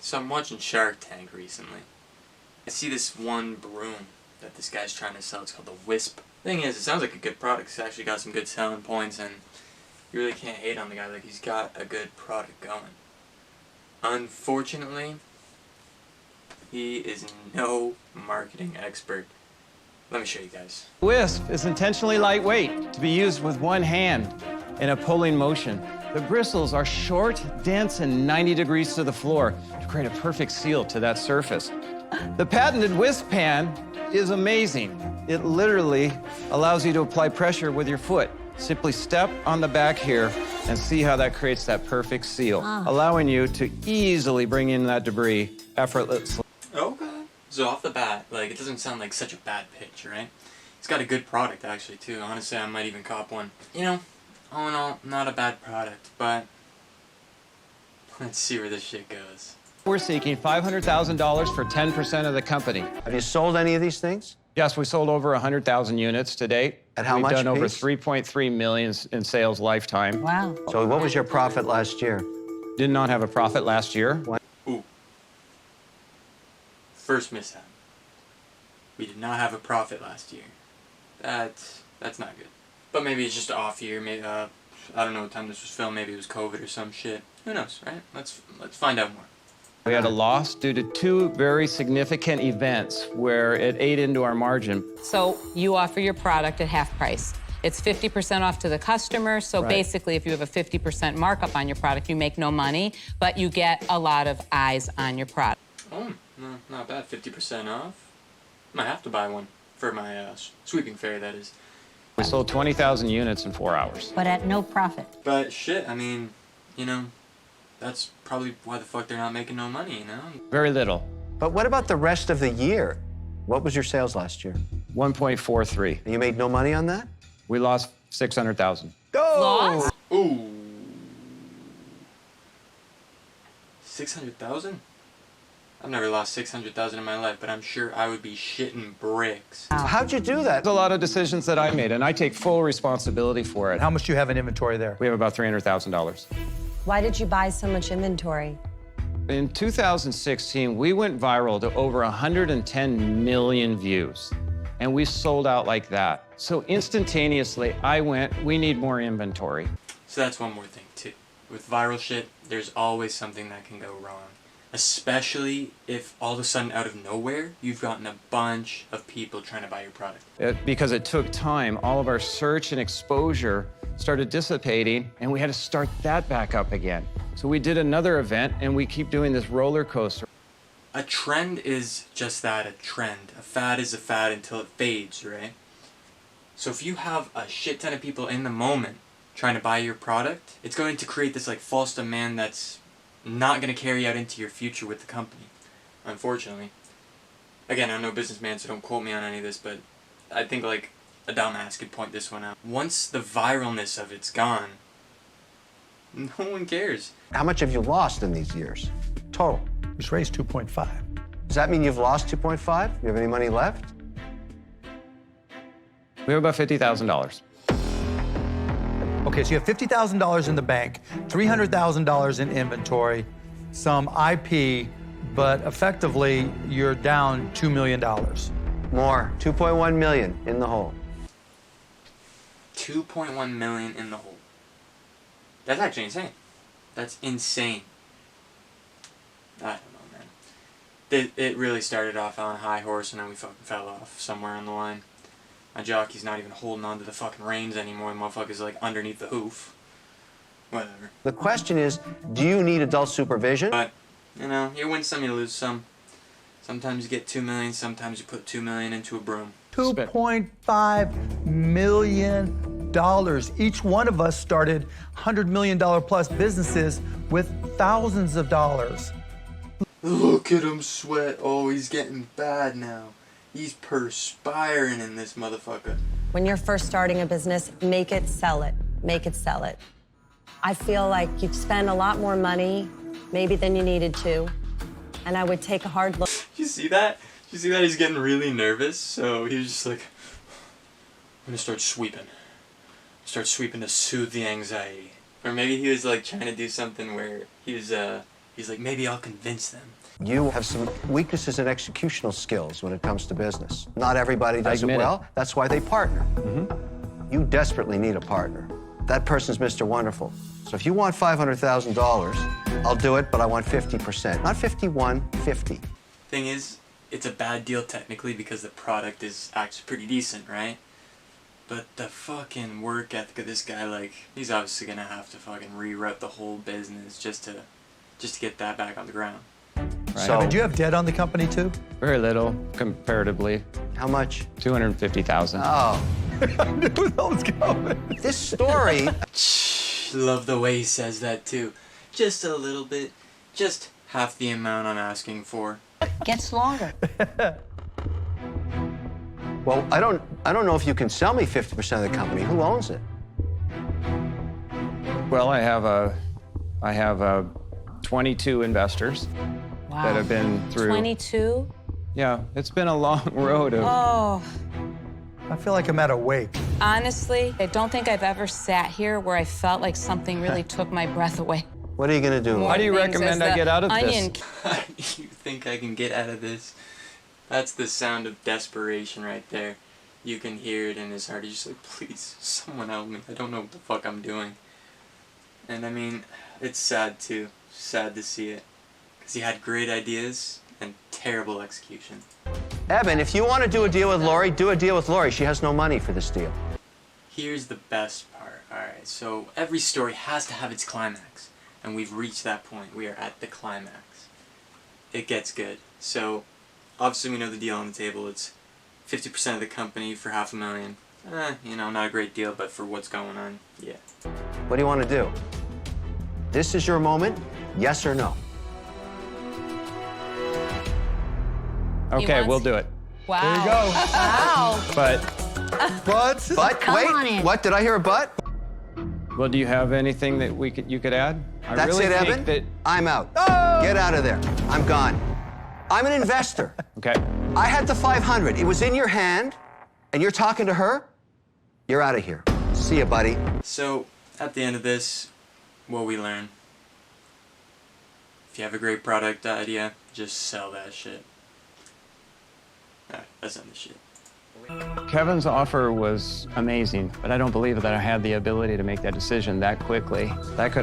So I'm watching Shark Tank recently. I see this one broom that this guy's trying to sell. It's called the Wisp. Thing is, it sounds like a good product. It's actually got some good selling points, and you really can't hate on the guy. Like, he's got a good product going. Unfortunately, he is no marketing expert. Let me show you guys. Wisp is intentionally lightweight to be used with one hand in a pulling motion. The bristles are short, dense, and 90 degrees to the floor to create a perfect seal to that surface. The patented Wisp pan is amazing. It literally allows you to apply pressure with your foot. Simply step on the back here and see how that creates that perfect seal, allowing you to easily bring in that debris effortlessly. Okay. So off the bat, like, it doesn't sound like such a bad pitch, right? It's got a good product, actually, too. Honestly, I might even cop one. You know, all in all, not a bad product, but let's see where this shit goes. We're seeking $500,000 for 10% of the company. Have you sold any of these things? Yes, we sold over 100,000 units to date. At how much We've done over apiece? 3.3 million in sales lifetime. Wow. So what was your profit last year? Did not have a profit last year. What? Ooh. First mishap. We did not have a profit last year. That's not good. But maybe it's just an off year. Maybe I don't know what time this was filmed. Maybe it was COVID or some shit. Who knows, right? Let's find out more. We had a loss due to two very significant events where it ate into our margin. So you offer your product at half price. It's 50% off to the customer, so basically if you have a 50% markup on your product, you make no money, but you get a lot of eyes on your product. Oh, no, not bad. 50% off. Might have to buy one for my sweeping fair, that is. We sold 20,000 units in 4 hours. But at no profit. But shit, I mean, you know, that's probably why the fuck they're not making no money, you know? Very little. But what about the rest of the year? What was your sales last year? 1.43. And you made no money on that? We lost 600,000. Lost? Ooh. 600,000? I've never lost 600,000 in my life, but I'm sure I would be shitting bricks. How'd you do that? There's a lot of decisions that I made, and I take full responsibility for it. How much do you have in inventory there? We have about $300,000. Why did you buy so much inventory? In 2016, we went viral to over 110 million views, and we sold out like that. So instantaneously, I went, we need more inventory. So that's one more thing, too. With viral shit, there's always something that can go wrong. Especially if all of a sudden, out of nowhere, you've gotten a bunch of people trying to buy your product. Because it took time, all of our search and exposure started dissipating, and we had to start that back up again. So we did another event, and we keep doing this roller coaster. A trend is just that, a trend. A fad is a fad until it fades, right? So if you have a shit ton of people in the moment trying to buy your product, it's going to create this like false demand that's not going to carry out into your future with the company, unfortunately. Again, I'm no businessman, so don't quote me on any of this, but I think like a dumbass could point this one out. Once the viralness of it's gone, no one cares. How much have you lost in these years? Total. Just raised 2.5. Does that mean you've lost 2.5? You have any money left? We have about $50,000. Okay, so you have $50,000 in the bank, $300,000 in inventory, some IP, but effectively you're down $2 million. More. 2.1 million in the hole. 2.1 million in the hole. That's actually insane. That's insane. I don't know, man. It really started off on a high horse and then we fucking fell off somewhere on the line. My jockey's not even holding on to the fucking reins anymore. The motherfucker's like underneath the hoof. Whatever. The question is, do you need adult supervision? But, you know, you win some, you lose some. Sometimes you get 2 million, sometimes you put 2 million into a broom. $2.5 million. Each one of us started $100 million plus businesses with thousands of dollars. Look at him sweat. Oh, he's getting bad now. He's perspiring in this motherfucker. When you're first starting a business, make it, sell it. Make it, sell it. I feel like you've spent a lot more money, maybe than you needed to, and I would take a hard look. You see that? You see that? He's getting really nervous, so he was just like, I'm gonna start sweeping. Start sweeping to soothe the anxiety. Or maybe he was like trying to do something where he was He's like, maybe I'll convince them. You have some weaknesses in executional skills when it comes to business. Not everybody does it admit it. well. That's why they partner. You desperately need a partner. That person's Mr. Wonderful. So if you want $500,000, I'll do it, but I want 50%. Not 51, 50. Thing is, it's a bad deal technically because the product is actually pretty decent, right? But the fucking work ethic of this guy, like, he's obviously gonna have to fucking reroute the whole business just to get that back on the ground. Right. So, Did you have debt on the company too? Very little, comparatively. how much? 250,000. Oh, I knew that was coming. this story. Love the way he says that too. Just a little bit. Just half the amount I'm asking for. Gets longer. Well, I don't know if you can sell me 50% of the company. Who owns it? Well, I have 22 investors that have been through. 22? Yeah, it's been a long road of. Oh, I feel like I'm at a wake. honestly, I don't think I've ever sat here where I felt like something really took my breath away. What are you gonna do? More How do you things recommend as I the get out of onion this? How do you think I can get out of this? That's the sound of desperation right there. You can hear it in his heart. He's just like, please, someone help me. I don't know what the fuck I'm doing. And I mean, it's sad too. Sad to see it. Because he had great ideas and terrible execution. Evan, if you want to do a deal with Lori, do a deal with Lori. She has no money for this deal. Here's the best part. Alright, so every story has to have its climax. And we've reached that point. We are at the climax. It gets good. So, obviously we know the deal on the table. It's 50% of the company for $500,000. You know, not a great deal, but for what's going on, yeah. What do you want to do? This is your moment, yes or no? Okay, wants- we'll do it. Wow. There you go. Wow. But, But But Come wait, on in. what? Did I hear a but? well, do you have anything that you could add? I That's really it, think Evan? that. I'm out. Get out of there. I'm gone. I'm an investor. Okay. I had the 500. It was in your hand, and you're talking to her? You're out of here. See ya, buddy. So, at the end of this, what we learn. If you have a great product idea, just sell that shit. Alright, that's not the shit. Kevin's offer was amazing, but I don't believe that I had the ability to make that decision that quickly. That could